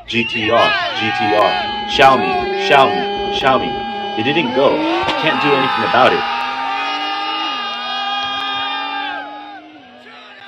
GTR, GTR, Xiaomi, Xiaomi, Xiaomi. It didn't go. Can't do anything about it.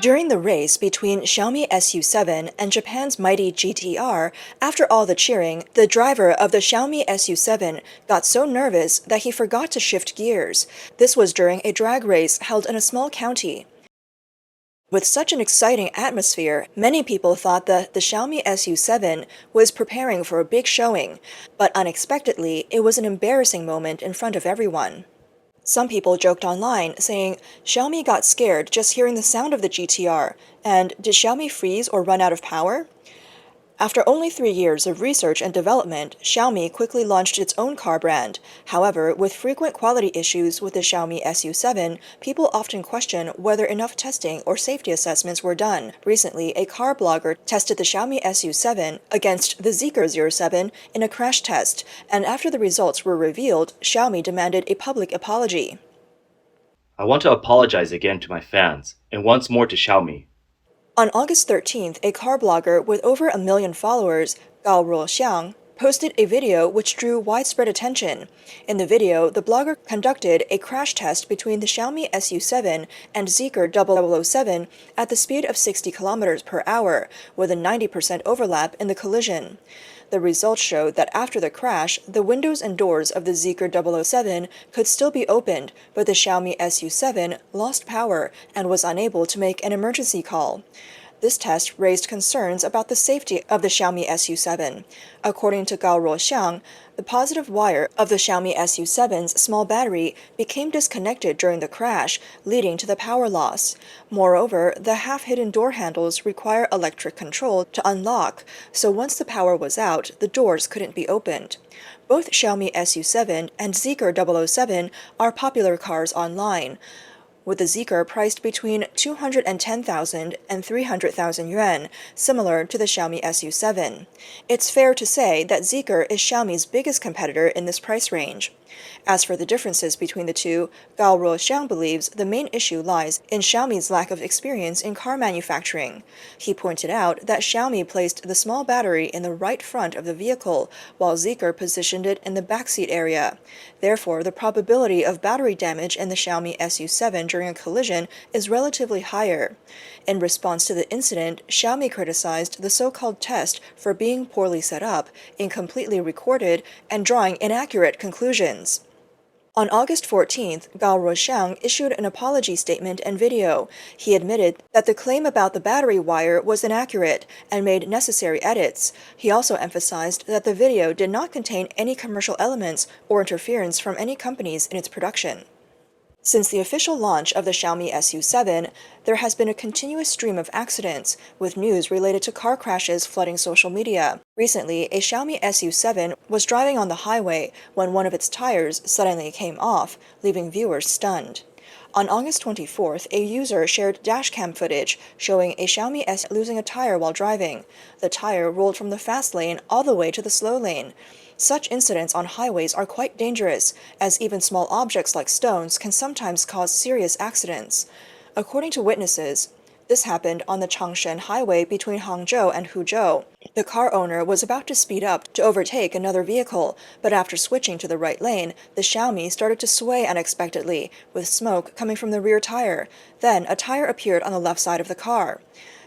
During the race between Xiaomi SU7 and Japan's mighty GTR, after all the cheering, the driver of the Xiaomi SU7 got so nervous that he forgot to shift gears. This was during a drag race held in a small county. With such an exciting atmosphere, many people thought that the Xiaomi SU7 was preparing for a big showing, but unexpectedly, it was an embarrassing moment in front of everyone. Some people joked online, saying, Xiaomi got scared just hearing the sound of the GTR, and did Xiaomi freeze or run out of power? After only 3 years of research and development, Xiaomi quickly launched its own car brand. However, with frequent quality issues with the Xiaomi SU7, people often question whether enough testing or safety assessments were done. Recently, a car blogger tested the Xiaomi SU7 against the Zeekr 07 in a crash test, and after the results were revealed, Xiaomi demanded a public apology. I want to apologize again to my fans, and once more to Xiaomi. On August 13th, a car blogger with over 1 million followers, Gao Ruoxiang, posted a video which drew widespread attention. In the video, the blogger conducted a crash test between the Xiaomi SU7 and Zeekr 007 at the speed of 60 km per hour, with a 90% overlap in the collision. The results showed that after the crash, the windows and doors of the Zeekr 007 could still be opened, but the Xiaomi SU7 lost power and was unable to make an emergency call. This test raised concerns about the safety of the Xiaomi SU7. According to Gao Ruoxiang, the positive wire of the Xiaomi SU7's small battery became disconnected during the crash, leading to the power loss. Moreover, the half-hidden door handles require electric control to unlock, so once the power was out, the doors couldn't be opened. Both Xiaomi SU7 and Zeekr 007 are popular cars online, with the Zeekr priced between 210,000 and 300,000 yuan, similar to the Xiaomi SU7. It's fair to say that Zeekr is Xiaomi's biggest competitor in this price range. As for the differences between the two, Gao Ruoxiang believes the main issue lies in Xiaomi's lack of experience in car manufacturing. He pointed out that Xiaomi placed the small battery in the right front of the vehicle, while Zeekr positioned it in the backseat area. Therefore, the probability of battery damage in the Xiaomi SU7 during a collision is relatively higher. In response to the incident, Xiaomi criticized the so-called test for being poorly set up, incompletely recorded, and drawing inaccurate conclusions. On August 14th, Gao Ruoxiang issued an apology statement and video. He admitted that the claim about the battery wire was inaccurate and made necessary edits. He also emphasized that the video did not contain any commercial elements or interference from any companies in its production. Since the official launch of the Xiaomi SU7, there has been a continuous stream of accidents, with news related to car crashes flooding social media. Recently, a Xiaomi SU7 was driving on the highway when one of its tires suddenly came off, leaving viewers stunned. On August 24th, a user shared dashcam footage showing a Xiaomi S losing a tire while driving. The tire rolled from the fast lane all the way to the slow lane. Such incidents on highways are quite dangerous, as even small objects like stones can sometimes cause serious accidents. According to witnesses, this happened on the Changshen Highway between Hangzhou and Huzhou. The car owner was about to speed up to overtake another vehicle, but after switching to the right lane, the Xiaomi started to sway unexpectedly, with smoke coming from the rear tire. Then a tire appeared on the left side of the car.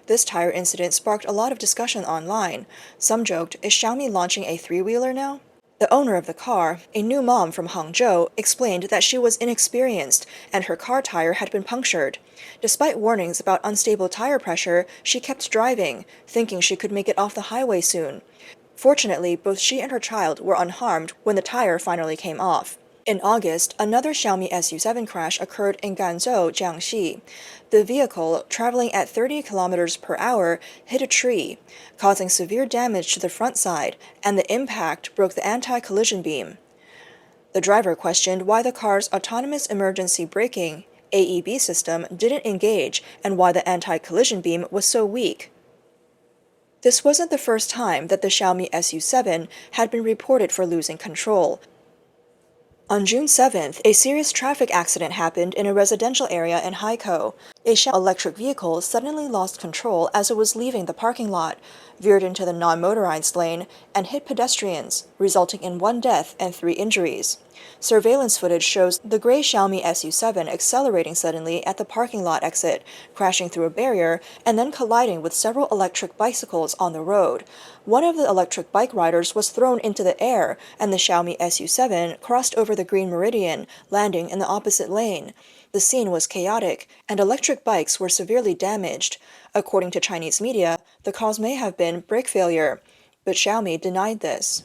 This tire incident sparked a lot of discussion online. Some joked, is Xiaomi launching a three-wheeler now? The owner of the car, a new mom from Hangzhou, explained that she was inexperienced and her car tire had been punctured. Despite warnings about unstable tire pressure, she kept driving, thinking she could make it off the highway soon. Fortunately, both she and her child were unharmed when the tire finally came off. In August, another Xiaomi SU7 crash occurred in Ganzhou, Jiangxi. The vehicle, traveling at 30 km per hour, hit a tree, causing severe damage to the front side, and the impact broke the anti-collision beam. The driver questioned why the car's autonomous emergency braking AEB system didn't engage and why the anti-collision beam was so weak. This wasn't the first time that the Xiaomi SU7 had been reported for losing control. On June 7th, a serious traffic accident happened in a residential area in Haikou. A Xiaomi electric vehicle suddenly lost control as it was leaving the parking lot, veered into the non-motorized lane, and hit pedestrians, resulting in 1 death and 3 injuries. Surveillance footage shows the gray Xiaomi SU7 accelerating suddenly at the parking lot exit, crashing through a barrier, and then colliding with several electric bicycles on the road. One of the electric bike riders was thrown into the air, and the Xiaomi SU7 crossed over the green meridian, landing in the opposite lane. The scene was chaotic, and electric bikes were severely damaged. According to Chinese media, the cause may have been brake failure, but Xiaomi denied this.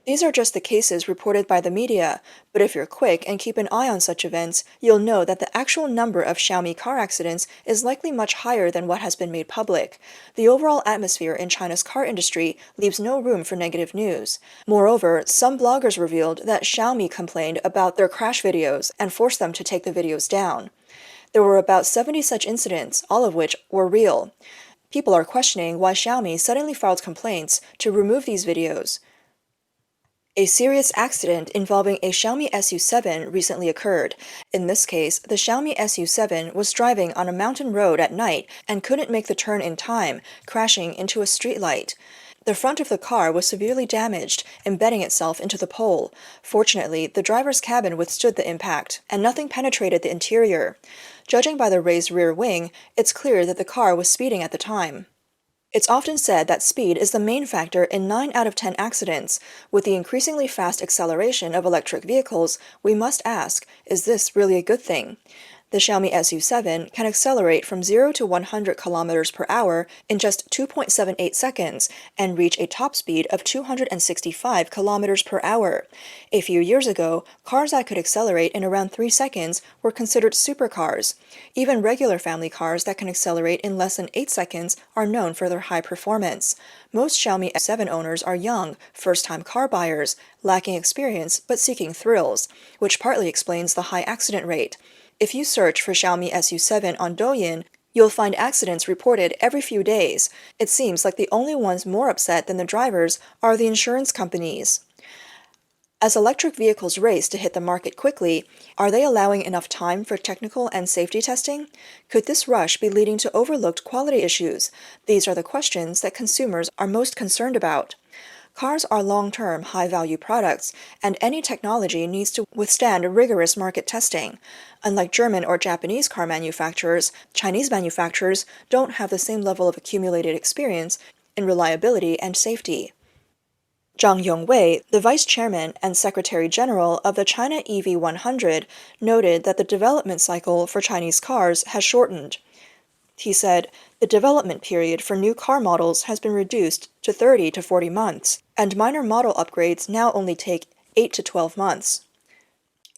These are just the cases reported by the media, but if you're quick and keep an eye on such events, you'll know that the actual number of Xiaomi car accidents is likely much higher than what has been made public. The overall atmosphere in China's car industry leaves no room for negative news. Moreover, some bloggers revealed that Xiaomi complained about their crash videos and forced them to take the videos down. There were about 70 such incidents, all of which were real. People are questioning why Xiaomi suddenly filed complaints to remove these videos. A serious accident involving a Xiaomi SU7 recently occurred. In this case, the Xiaomi SU7 was driving on a mountain road at night and couldn't make the turn in time, crashing into a streetlight. The front of the car was severely damaged, embedding itself into the pole. Fortunately, the driver's cabin withstood the impact, and nothing penetrated the interior. Judging by the raised rear wing, it's clear that the car was speeding at the time. It's often said that speed is the main factor in 9 out of 10 accidents. With the increasingly fast acceleration of electric vehicles, we must ask, is this really a good thing? The Xiaomi SU7 can accelerate from 0 to 100 km per hour in just 2.78 seconds and reach a top speed of 265 km per hour. A few years ago, cars that could accelerate in around 3 seconds were considered supercars. Even regular family cars that can accelerate in less than 8 seconds are known for their high performance. Most Xiaomi SU7 owners are young, first-time car buyers, lacking experience but seeking thrills, which partly explains the high accident rate. If you search for Xiaomi SU7 on Douyin, you'll find accidents reported every few days. It seems like the only ones more upset than the drivers are the insurance companies. As electric vehicles race to hit the market quickly, are they allowing enough time for technical and safety testing? Could this rush be leading to overlooked quality issues? These are the questions that consumers are most concerned about. Cars are long-term, high-value products, and any technology needs to withstand rigorous market testing. Unlike German or Japanese car manufacturers, Chinese manufacturers don't have the same level of accumulated experience in reliability and safety. Zhang Yongwei, the vice chairman and secretary general of the China EV 100, noted that the development cycle for Chinese cars has shortened. He said, the development period for new car models has been reduced to 30 to 40 months, and minor model upgrades now only take 8 to 12 months.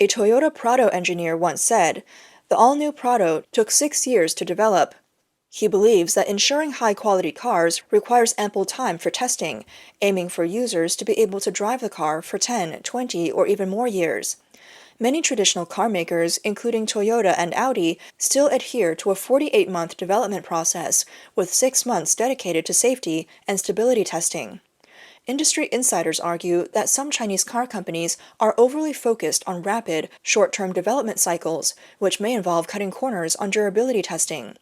A Toyota Prado engineer once said, the all-new Prado took 6 years to develop. He believes that ensuring high-quality cars requires ample time for testing, aiming for users to be able to drive the car for 10, 20, or even more years. Many traditional car makers, including Toyota and Audi, still adhere to a 48-month development process, with 6 months dedicated to safety and stability testing. Industry insiders argue that some Chinese car companies are overly focused on rapid, short-term development cycles, which may involve cutting corners on durability testing.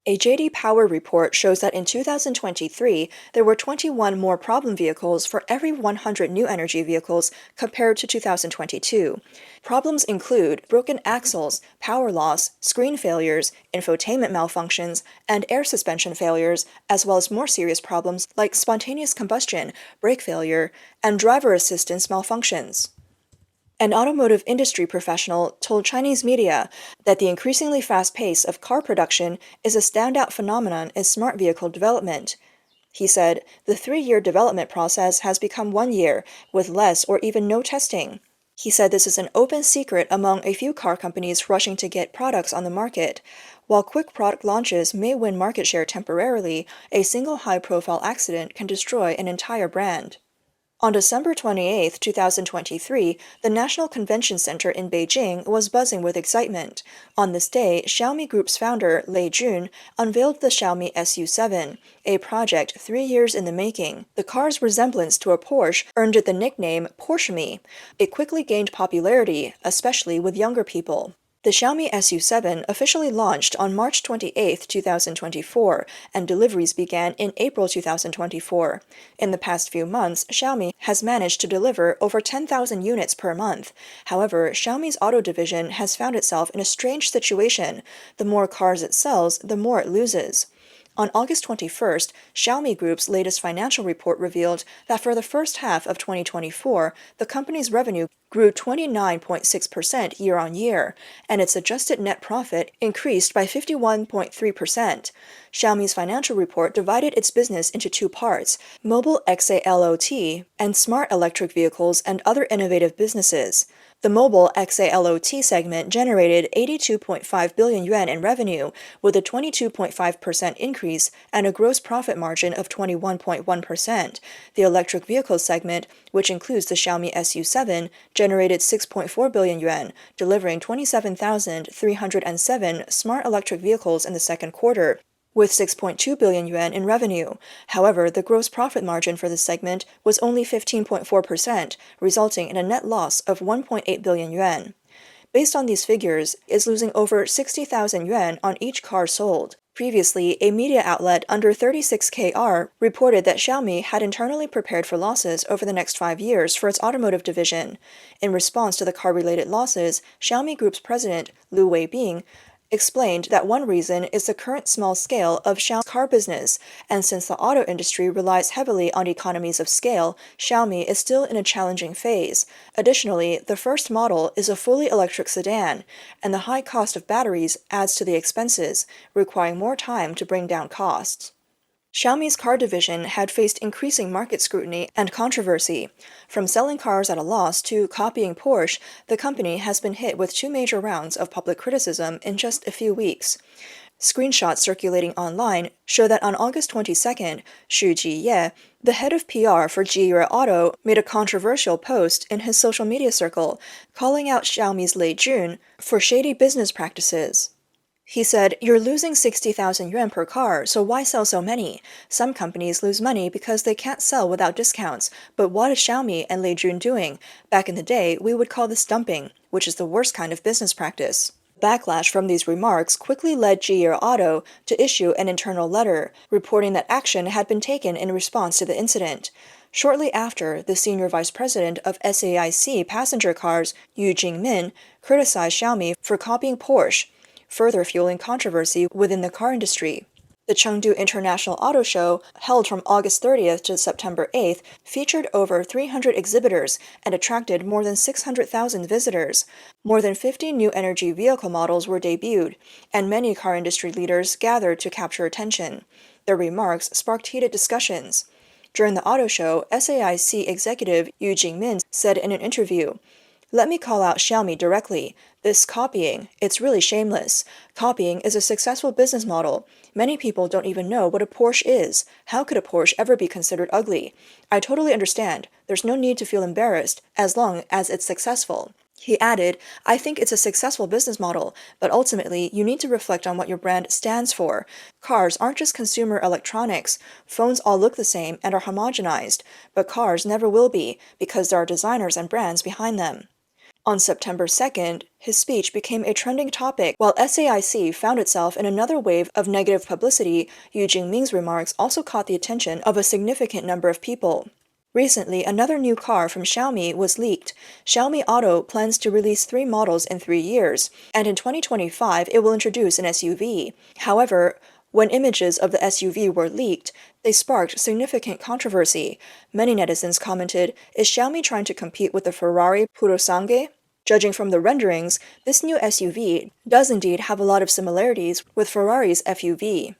A J.D. Power report shows that in 2023, there were 21 more problem vehicles for every 100 new energy vehicles compared to 2022. Problems include broken axles, power loss, screen failures, infotainment malfunctions, and air suspension failures, as well as more serious problems like spontaneous combustion, brake failure, and driver assistance malfunctions. An automotive industry professional told Chinese media that the increasingly fast pace of car production is a standout phenomenon in smart vehicle development. He said, the 3-year development process has become 1 year, with less or even no testing. He said this is an open secret among a few car companies rushing to get products on the market. While quick product launches may win market share temporarily, a single high-profile accident can destroy an entire brand. On December 28, 2023, the National Convention Center in Beijing was buzzing with excitement. On this day, Xiaomi Group's founder, Lei Jun, unveiled the Xiaomi SU7, a project 3 years in the making. The car's resemblance to a Porsche earned it the nickname Porsche Me. It quickly gained popularity, especially with younger people. The Xiaomi SU7 officially launched on March 28, 2024, and deliveries began in April 2024. In the past few months, Xiaomi has managed to deliver over 10,000 units per month. However, Xiaomi's auto division has found itself in a strange situation. The more cars it sells, the more it loses. On August 21st, Xiaomi Group's latest financial report revealed that for the first half of 2024, the company's revenue grew 29.6% year-on-year, and its adjusted net profit increased by 51.3%. Xiaomi's financial report divided its business into two parts: mobile XALOT and smart electric vehicles and other innovative businesses. The mobile XALOT segment generated 82.5 billion yuan in revenue, with a 22.5% increase and a gross profit margin of 21.1%. The electric vehicle segment, which includes the Xiaomi SU7, generated 6.4 billion yuan, delivering 27,307 smart electric vehicles in the second quarter, with 6.2 billion yuan in revenue. However, the gross profit margin for this segment was only 15.4%, resulting in a net loss of 1.8 billion yuan. Based on these figures, is losing over 60,000 yuan on each car sold. Previously, a media outlet under 36KR reported that Xiaomi had internally prepared for losses over the next 5 years for its automotive division. In response to the car-related losses, Xiaomi Group's president, Lu Weibing, explained that one reason is the current small scale of Xiaomi's car business, and since the auto industry relies heavily on economies of scale, Xiaomi is still in a challenging phase. Additionally, the first model is a fully electric sedan, and the high cost of batteries adds to the expenses, requiring more time to bring down costs. Xiaomi's car division had faced increasing market scrutiny and controversy. From selling cars at a loss to copying Porsche, the company has been hit with 2 major rounds of public criticism in just a few weeks. Screenshots circulating online show that on August 22nd, Xu Jiye, the head of PR for GTR Auto, made a controversial post in his social media circle, calling out Xiaomi's Lei Jun for shady business practices. He said, "You're losing 60,000 yuan per car, so why sell so many? Some companies lose money because they can't sell without discounts, but what is Xiaomi and Lei Jun doing? Back in the day, we would call this dumping, which is the worst kind of business practice." Backlash from these remarks quickly led GTR Auto to issue an internal letter, reporting that action had been taken in response to the incident. Shortly after, the senior vice president of SAIC passenger cars, Yu Jingmin, criticized Xiaomi for copying Porsche, further fueling controversy within the car industry. The Chengdu International Auto Show, held from August 30th to September 8th, featured over 300 exhibitors and attracted more than 600,000 visitors. More than 50 new energy vehicle models were debuted, and many car industry leaders gathered to capture attention. Their remarks sparked heated discussions. During the auto show, SAIC executive Yu Jingmin said in an interview, "Let me call out Xiaomi directly. This copying, it's really shameless. Copying is a successful business model. Many people don't even know what a Porsche is. How could a Porsche ever be considered ugly? I totally understand. There's no need to feel embarrassed, as long as it's successful." He added, "I think it's a successful business model, but ultimately you need to reflect on what your brand stands for. Cars aren't just consumer electronics. Phones all look the same and are homogenized, but cars never will be, because there are designers and brands behind them." On September 2nd, his speech became a trending topic. While SAIC found itself in another wave of negative publicity, Yu Jingmin's remarks also caught the attention of a significant number of people. Recently, another new car from Xiaomi was leaked. Xiaomi Auto plans to release 3 models in 3 years, and in 2025 it will introduce an SUV. However, when images of the SUV were leaked, they sparked significant controversy. Many netizens commented, "Is Xiaomi trying to compete with the Ferrari Purosangue?" Judging from the renderings, this new SUV does indeed have a lot of similarities with Ferrari's FUV.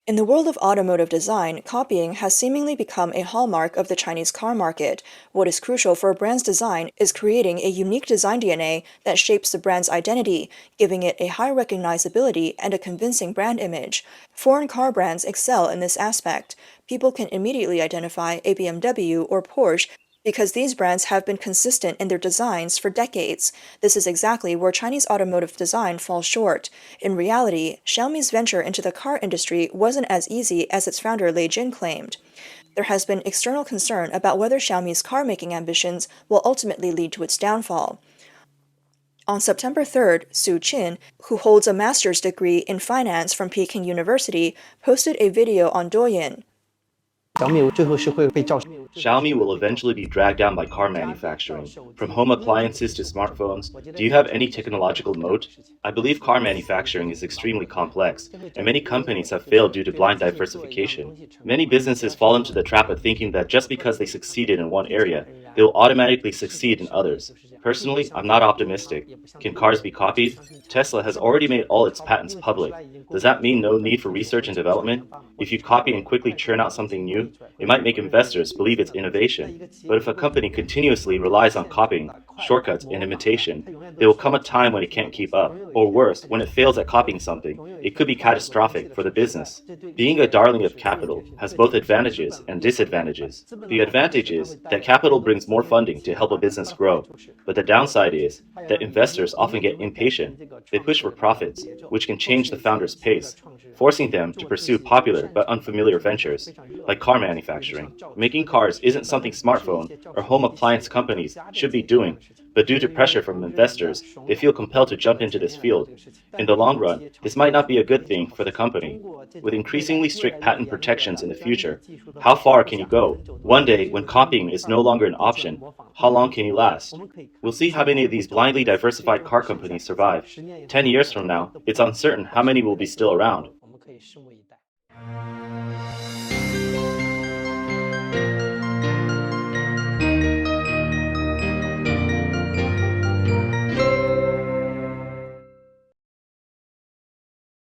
In the world of automotive design, copying has seemingly become a hallmark of the Chinese car market. What is crucial for a brand's design is creating a unique design DNA that shapes the brand's identity, giving it a high recognizability and a convincing brand image. Foreign car brands excel in this aspect. People can immediately identify a BMW or Porsche because these brands have been consistent in their designs for decades. This is exactly where Chinese automotive design falls short. In reality, Xiaomi's venture into the car industry wasn't as easy as its founder Lei Jun claimed. There has been external concern about whether Xiaomi's car-making ambitions will ultimately lead to its downfall. On September 3rd, Su Qin, who holds a master's degree in finance from Peking University, posted a video on Douyin. Xiaomi will eventually be dragged down by car manufacturing. From home appliances to smartphones, do you have any technological moat? I believe car manufacturing is extremely complex, and many companies have failed due to blind diversification. Many businesses fall into the trap of thinking that just because they succeeded in one area, they will automatically succeed in others. Personally, I'm not optimistic. Can cars be copied? Tesla has already made all its patents public. Does that mean no need for research and development? If you copy and quickly churn out something new, it might make investors believe it's innovation. But if a company continuously relies on copying, shortcuts, and imitation, there will come a time when it can't keep up. Or worse, when it fails at copying something, it could be catastrophic for the business. Being a darling of capital has both advantages and disadvantages. The advantage is that capital brings more funding to help a business grow. But the downside is that investors often get impatient. They push for profits, which can change the founder's pace, forcing them to pursue popular but unfamiliar ventures, like car manufacturing. Making cars isn't something smartphone or home appliance companies should be doing, but due to pressure from investors, they feel compelled to jump into this field. In the long run, this might not be a good thing for the company. With increasingly strict patent protections in the future, how far can you go? One day, when copying is no longer an option, how long can you last? We'll see how many of these blindly diversified car companies survive. 10 years from now, it's uncertain how many will be still around.